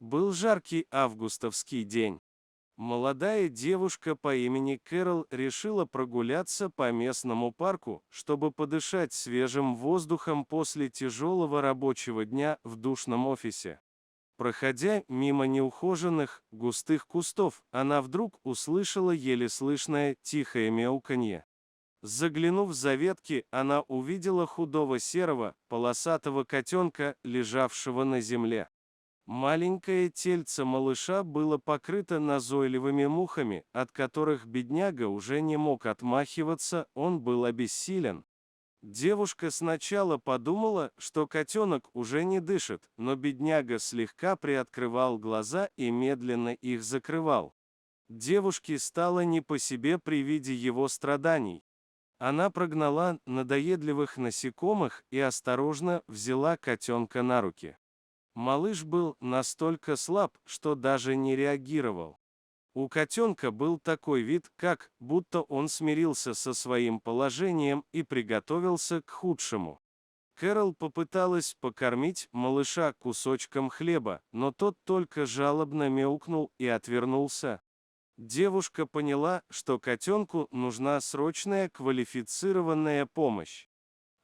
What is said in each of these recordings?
Был жаркий августовский день. Молодая девушка по имени Кэрол решила прогуляться по местному парку, чтобы подышать свежим воздухом после тяжелого рабочего дня в душном офисе. Проходя мимо неухоженных, густых кустов, она вдруг услышала еле слышное тихое мяуканье. Заглянув за ветки, она увидела худого серого, полосатого котенка, лежавшего на земле. Маленькое тельце малыша было покрыто назойливыми мухами, от которых бедняга уже не мог отмахиваться, он был обессилен. Девушка сначала подумала, что котенок уже не дышит, но бедняга слегка приоткрывал глаза и медленно их закрывал. Девушке стало не по себе при виде его страданий. Она прогнала надоедливых насекомых и осторожно взяла котенка на руки. Малыш был настолько слаб, что даже не реагировал. У котенка был такой вид, как будто он смирился со своим положением и приготовился к худшему. Кэрол попыталась покормить малыша кусочком хлеба, но тот только жалобно мяукнул и отвернулся. Девушка поняла, что котенку нужна срочная квалифицированная помощь.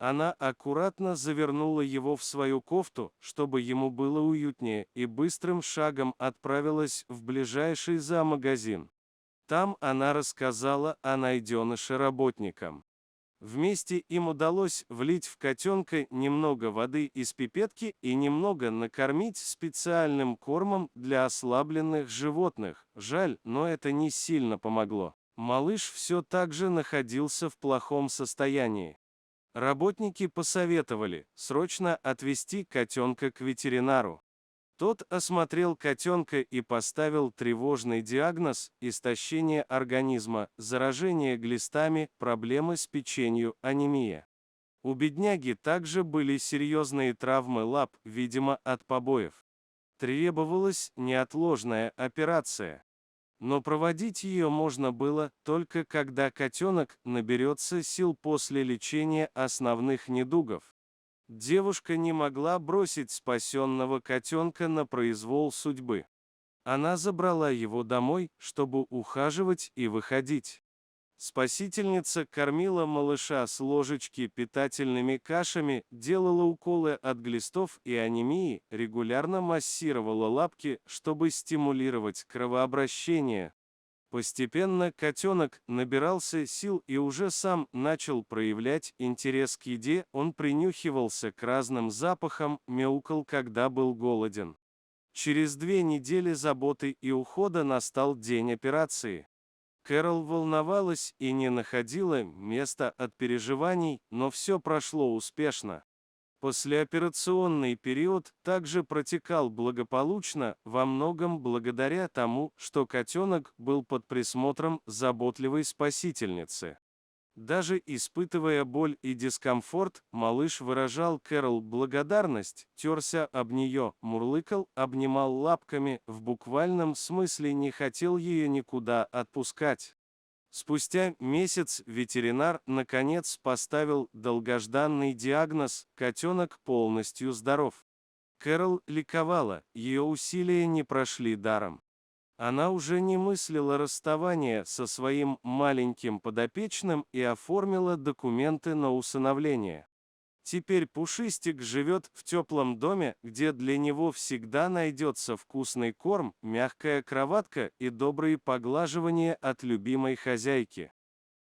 Она аккуратно завернула его в свою кофту, чтобы ему было уютнее, и быстрым шагом отправилась в ближайший зоомагазин. Там она рассказала о найденыше работникам. Вместе им удалось влить в котенка немного воды из пипетки и немного накормить специальным кормом для ослабленных животных. Жаль, но это не сильно помогло. Малыш все так же находился в плохом состоянии. Работники посоветовали срочно отвезти котенка к ветеринару. Тот осмотрел котенка и поставил тревожный диагноз: истощение организма, заражение глистами, проблемы с печенью, анемия. У бедняги также были серьезные травмы лап, видимо, от побоев. Требовалась неотложная операция. Но проводить ее можно было только когда котенок наберется сил после лечения основных недугов. Девушка не могла бросить спасенного котенка на произвол судьбы. Она забрала его домой, чтобы ухаживать и выходить. Спасительница кормила малыша с ложечки питательными кашами, делала уколы от глистов и анемии, регулярно массировала лапки, чтобы стимулировать кровообращение. Постепенно котенок набирался сил и уже сам начал проявлять интерес к еде, он принюхивался к разным запахам, мяукал, когда был голоден. Через 2 недели заботы и ухода настал день операции. Кэрол волновалась и не находила места от переживаний, но все прошло успешно. Послеоперационный период также протекал благополучно, во многом благодаря тому, что котенок был под присмотром заботливой спасительницы. Даже испытывая боль и дискомфорт, малыш выражал Кэрол благодарность, терся об нее, мурлыкал, обнимал лапками, в буквальном смысле не хотел ее никуда отпускать. Спустя месяц ветеринар наконец поставил долгожданный диагноз: котенок полностью здоров. Кэрол ликовала, ее усилия не прошли даром. Она уже не мыслила расставания со своим маленьким подопечным и оформила документы на усыновление. Теперь Пушистик живет в теплом доме, где для него всегда найдется вкусный корм, мягкая кроватка и добрые поглаживания от любимой хозяйки.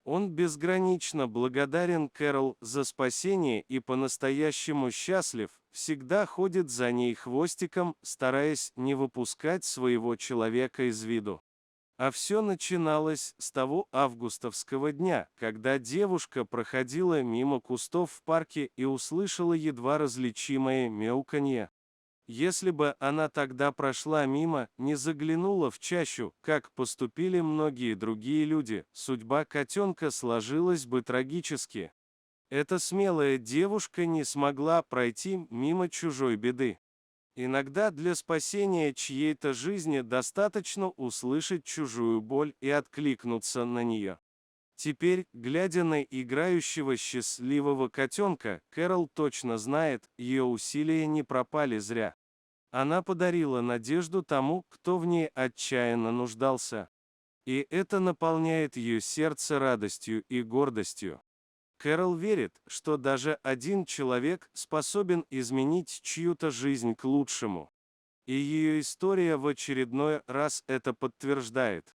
Он безгранично благодарен Кэрол за спасение и по-настоящему счастлив, всегда ходит за ней хвостиком, стараясь не выпускать своего человека из виду. А все начиналось с того августовского дня, когда девушка проходила мимо кустов в парке и услышала едва различимое мяуканье. Если бы она тогда прошла мимо, не заглянула в чащу, как поступили многие другие люди, судьба котенка сложилась бы трагически. Эта смелая девушка не смогла пройти мимо чужой беды. Иногда для спасения чьей-то жизни достаточно услышать чужую боль и откликнуться на нее. Теперь, глядя на играющего счастливого котенка, Кэрол точно знает, ее усилия не пропали зря. Она подарила надежду тому, кто в ней отчаянно нуждался. И это наполняет ее сердце радостью и гордостью. Кэрол верит, что даже один человек способен изменить чью-то жизнь к лучшему. И ее история в очередной раз это подтверждает.